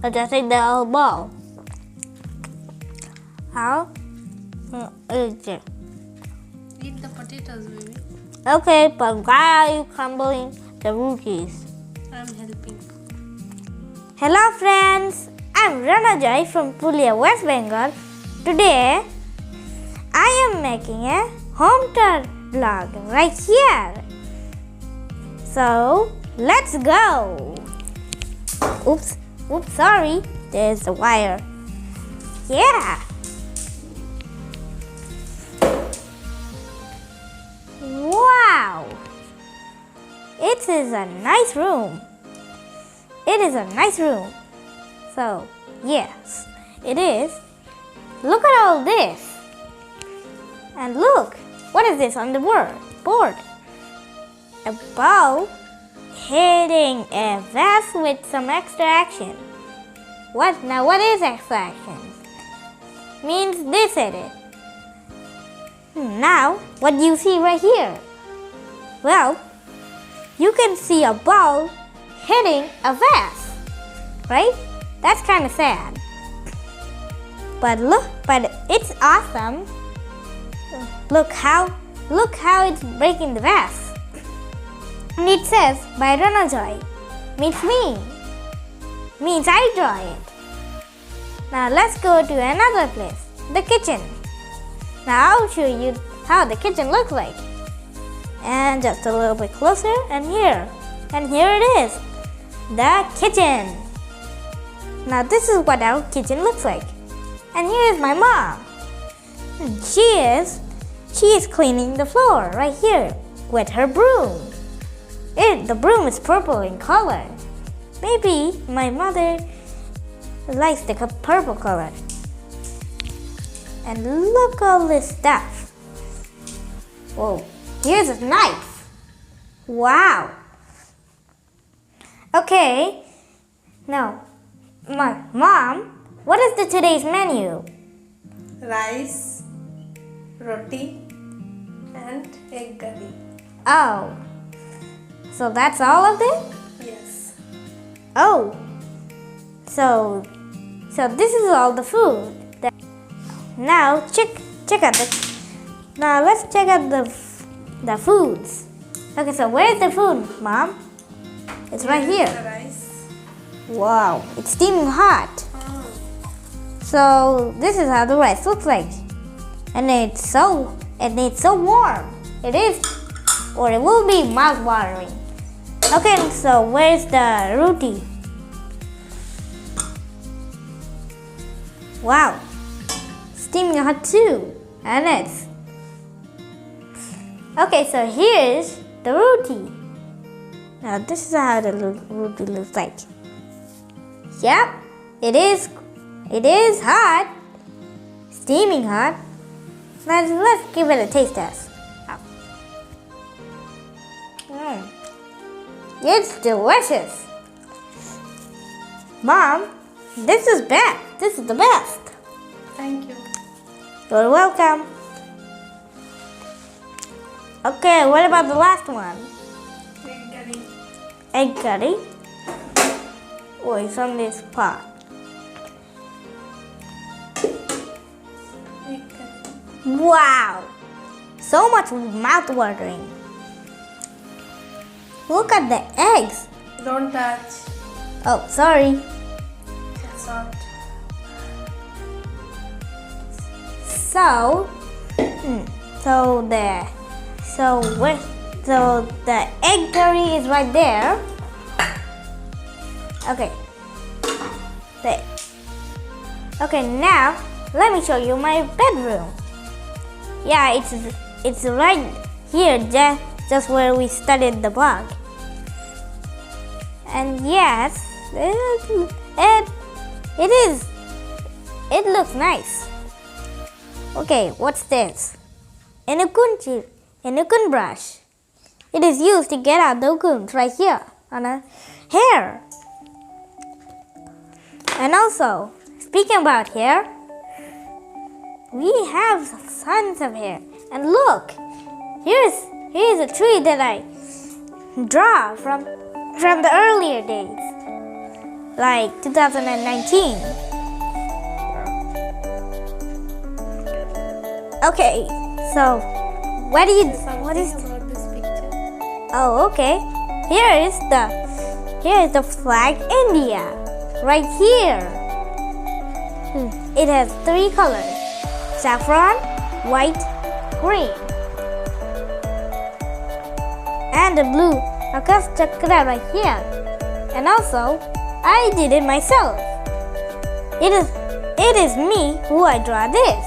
adjusting the ball. How is it? Eat the potatoes, baby. Okay, but why are you crumbling the rooties? I'm helping. Hello friends, I'm Ranajoy from Pulia, West Bengal. Today, I am making a home tour vlog right here. So, let's go. Oops, sorry, there's a wire. Yeah. Wow, it is a nice room. It is a nice room. So, yes, it is. Look at all this. And look, what is this on the board? A ball hitting a vase with some extra action. What is extra action? Means this hit it. Now, what do you see right here? Well, you can see a ball hitting a vase, right? That's kind of sad. But it's awesome. Look how it's breaking the vase. And it says by Ranajoy. Means me. Means I draw it. Now let's go to another place, the kitchen. Now I'll show you how the kitchen looks like. And just a little bit closer, and here it is, the kitchen. Now this is what our kitchen looks like. And here is my mom. She is cleaning the floor right here with her broom. The broom is purple in color. Maybe my mother likes the purple color. And look all this stuff. Whoa, here's a knife. Wow. Okay, now, Mom, what is today's menu? Rice, roti, and egg curry. Oh, so that's all of it? Yes. Oh, so this is all the food. Now check out now let's check out the foods. Okay, so where's the food, Mom? It's right here. The rice. Wow, it's steaming hot. Oh. So this is how the rice looks like, and it's so warm. It is, or it will be mouth-watering. Okay, so where's the roti? Wow, steaming hot too, and it's okay. So here's the roti. Now this is how the roti looks like. Yep, it is hot, steaming hot. Let's give it a taste test. It's delicious. Mom, this is best. This is the best. Thank you. You're welcome. Okay, what about the last one? Egg curry. Egg curry. Oh, it's on this pot. Egg curry. Wow! So much mouth-watering. Look at the eggs. Don't touch. Oh, sorry. It's hot. So the egg curry is right there. Okay. Okay, now let me show you my bedroom. Yeah, it's right here, just where we studied the blog. And yes, it looks nice. Okay, what's this? An ukun brush. It is used to get out the ukuns right here on our hair. And also, speaking about hair, we have tons of hair. And look, here's a tree that I draw from the earlier days. like 2019. Okay, so what is About this picture. Oh, okay. Here is the flag India right here. It has 3 colors: saffron, white, green, and the blue. Now just check it out right here. And also, I did it myself. It is me who I draw this.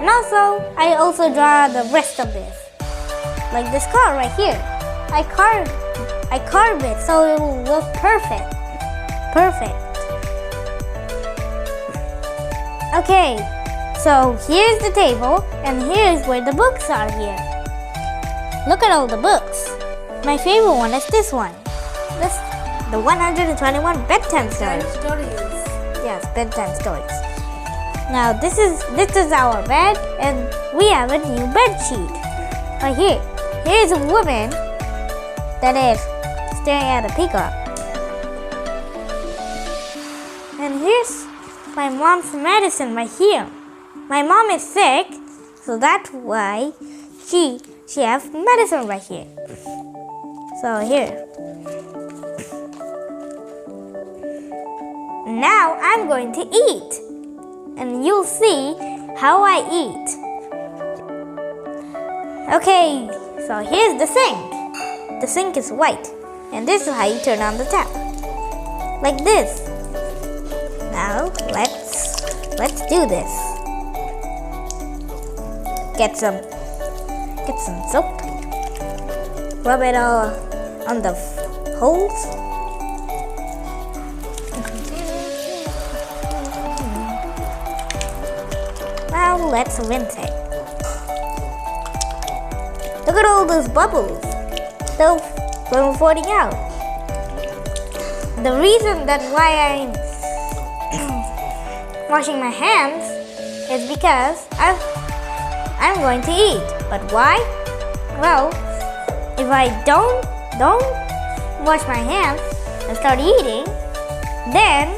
And also, I also draw the rest of this. Like this car right here. I carved it so it will look perfect. Perfect. Okay, so here's the table and here's where the books are here. Look at all the books. My favorite one is this one. The 121 bedtime stories. Stories. Yes, bedtime stories. Now this is our bed and we have a new bed sheet. Right here. Here's a woman that is staring at a peacock. And here's my mom's medicine right here. My mom is sick, so that's why she has medicine right here. So here. Now I'm going to eat. And you'll see how I eat. Okay, so here's the sink. The sink is white, and this is how you turn on the tap. Like this. Now let's do this. Get some soap. Rub it all on the holes. Now let's rinse it. Look at all those bubbles. They're floating out. The reason that why I'm washing my hands is because I'm going to eat. But why? Well, if I don't wash my hands and start eating, then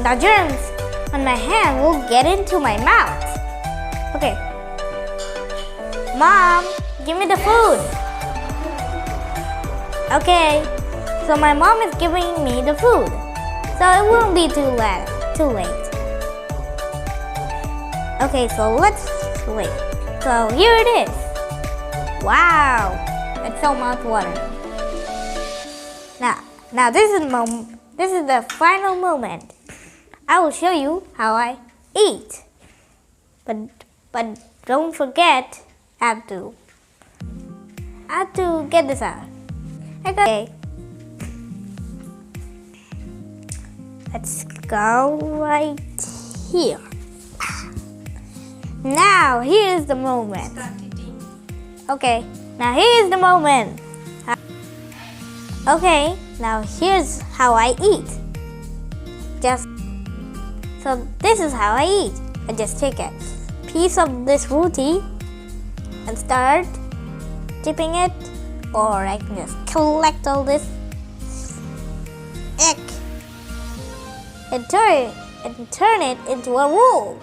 the germs on my hand will get into my mouth. Okay. Mom, give me the food. Okay. So my mom is giving me the food. So it won't be too late. Okay, so let's wait. So here it is. Wow. It's so mouth-watering. Now this is the final moment. I will show you how I eat. But don't forget, I have to get this out. Okay. Let's go right here. Now here's the moment. Start eating. Okay, now here's the moment. Okay, now here's how I eat. So this is how I eat. I just take a piece of this roti and start dipping it, or I can just collect all this egg and turn it into a roll.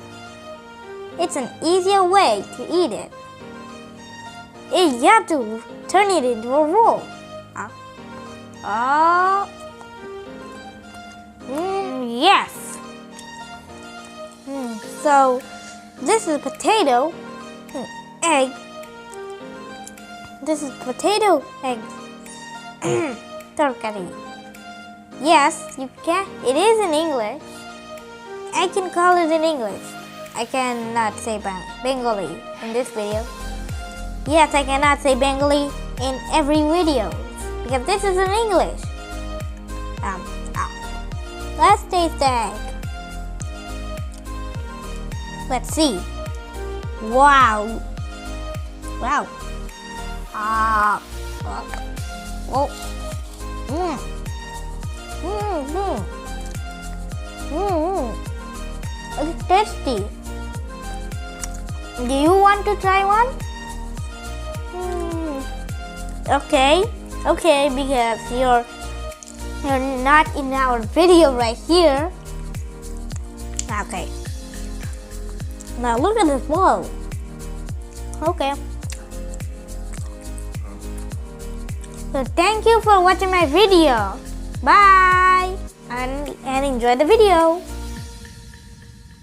It's an easier way to eat it. You have to turn it into a roll. Yes. So this is potato egg. This is potato egg tarkari. Yes, you can. It is in English. I can call it in English. I cannot say Bengali in this video. Yes, I cannot say Bengali in every video because this is in English. Let's taste the egg. Let's see. Wow. Wow. Oh. It's tasty. Do you want to try one? Okay, because You're not in our video right here. Okay. Now look at this ball. Okay. So thank you for watching my video. Bye and enjoy the video.